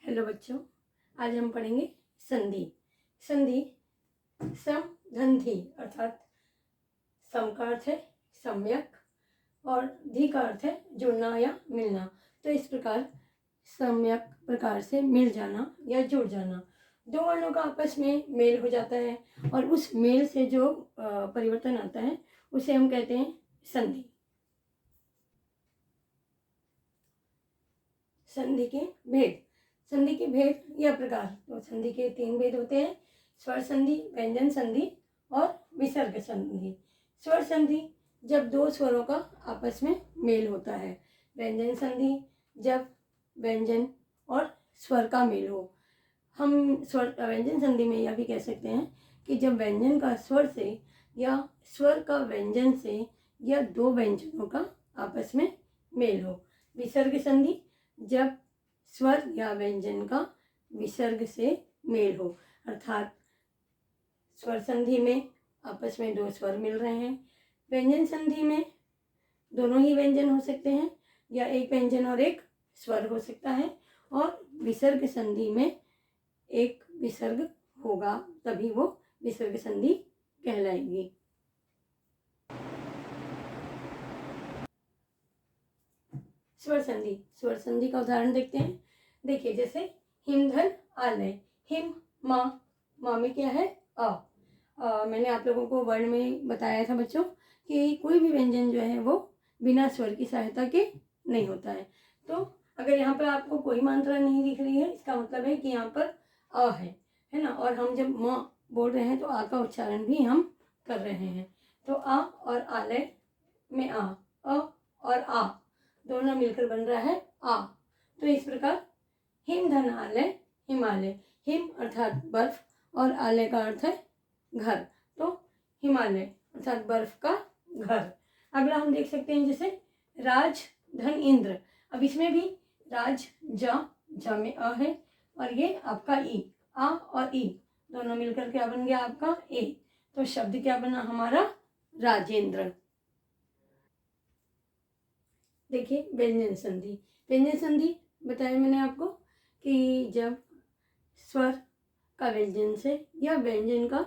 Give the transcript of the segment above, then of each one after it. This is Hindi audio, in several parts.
हेलो बच्चों, आज हम पढ़ेंगे संधि। संधि सम धन धी अर्थात सम का अर्थ है सम्यक और धी का अर्थ है जुड़ना या मिलना। तो इस प्रकार सम्यक प्रकार से मिल जाना या जुड़ जाना, दो वर्णों का आपस में मेल हो जाता है और उस मेल से जो परिवर्तन आता है उसे हम कहते हैं संधि। संधि के भेद। संधि के भेद या प्रकार, तो संधि के 3 भेद होते हैं: स्वर संधि, व्यंजन संधि और विसर्ग संधि। स्वर संधि जब दो स्वरों का आपस में मेल होता है। व्यंजन संधि जब व्यंजन और स्वर का मेल हो। हम व्यंजन संधि में यह भी कह सकते हैं कि जब व्यंजन का स्वर से या स्वर का व्यंजन से या दो व्यंजनों का आपस में मेल हो। विसर्ग संधि जब स्वर या व्यंजन का विसर्ग से मेल हो, अर्थात स्वर संधि में आपस में दो स्वर मिल रहे हैं। व्यंजन संधि में दोनों ही व्यंजन हो सकते हैं या एक व्यंजन और एक स्वर हो सकता है। और विसर्ग संधि में एक विसर्ग होगा, तभी वो विसर्ग संधि कहलाएगी। स्वर संधि। स्वर संधि का उदाहरण देखते हैं। देखिए, जैसे हिम धन आलय। हिम माँ में क्या है? मैंने आप लोगों को वर्ण में बताया था बच्चों कि कोई भी व्यंजन जो है वो बिना स्वर की सहायता के नहीं होता है। तो अगर यहाँ पर आपको कोई मात्रा नहीं दिख रही है, इसका मतलब है कि यहाँ पर अ है ना। और हम जब माँ बोल रहे हैं तो आ का उच्चारण भी हम कर रहे हैं। तो आ और आलय में अ और आ दोनों मिलकर बन रहा है आ। तो इस प्रकार हिम धन आलय, हिमालय। हिम अर्थात बर्फ और आलय का अर्थ है घर, तो हिमालय अर्थात बर्फ का घर। अगला हम देख सकते हैं जैसे राज धन इंद्र। अब इसमें भी राज जा में अ है और ये आपका ई, आ और ई दोनों मिलकर क्या बन गया? आपका ए। तो शब्द क्या बना हमारा? राजेंद्र। देखिए व्यंजन संधि। व्यंजन संधि बताया मैंने आपको कि जब स्वर का व्यंजन से या व्यंजन का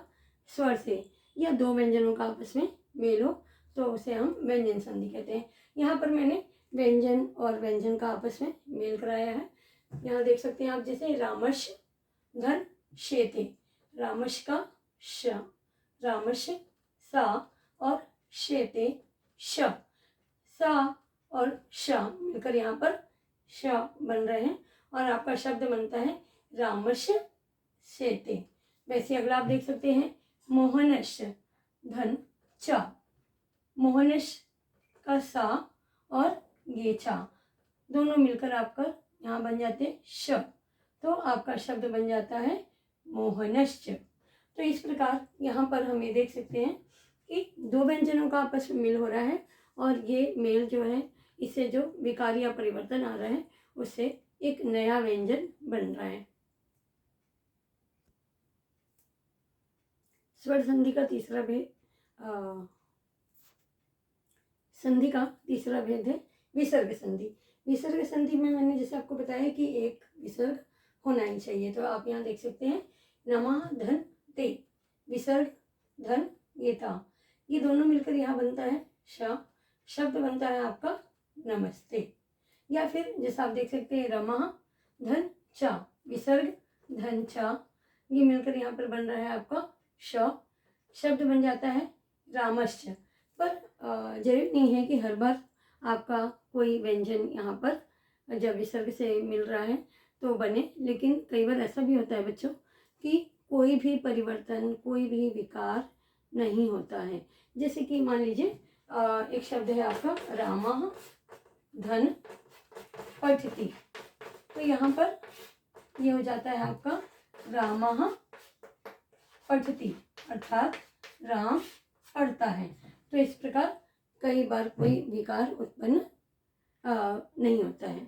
स्वर से या दो व्यंजनों का आपस में मेल हो तो उसे हम व्यंजन संधि कहते हैं। यहाँ पर मैंने व्यंजन और व्यंजन का आपस में मेल कराया है। यहाँ देख सकते हैं आप, जैसे रामश धन शेते। रामश का श, रामश सा और शेते श। सा और श मिलकर यहाँ पर श बन रहे हैं और आपका शब्द बनता है रामश शेते। वैसे अगला आप देख सकते हैं मोहनश धन चा। मोहनश का सा और ये चा दोनों मिलकर आपका यहाँ बन जाते हैं श, तो आपका शब्द बन जाता है मोहनश्च। तो इस प्रकार यहाँ पर हम ये देख सकते हैं कि दो व्यंजनों का आपस में मेल हो रहा है और ये मेल जो है इससे जो विकार या परिवर्तन आ रहा है उससे एक नया व्यंजन बन रहा है। स्वर संधि का तीसरा भेद, संधि का तीसरा भेद है विसर्ग संधि। विसर्ग संधि में मैंने जैसे आपको बताया कि एक विसर्ग होना ही चाहिए। तो आप यहाँ देख सकते हैं नमः धन ते, विसर्ग धन ये था, ये दोनों मिलकर यहाँ बनता है श। शब्द बनता है आपका नमस्ते। या फिर जैसा आप देख सकते हैं रमा धन चा, विसर्ग धन चा, ये मिलकर यहाँ पर बन रहा है आपका श। शब्द बन जाता है रामश्च। पर जरूरी नहीं है कि हर बार आपका कोई व्यंजन यहाँ पर जब विसर्ग से मिल रहा है तो बने, लेकिन कई बार ऐसा भी होता है बच्चों कि कोई भी परिवर्तन, कोई भी विकार नहीं होता है। जैसे कि मान लीजिए एक शब्द है आपका रामः धन पठति, तो यहाँ पर ये हो जाता है आपका रामः पठति अर्थात राम पढ़ता है। तो इस प्रकार कई बार कोई विकार उत्पन्न नहीं होता है।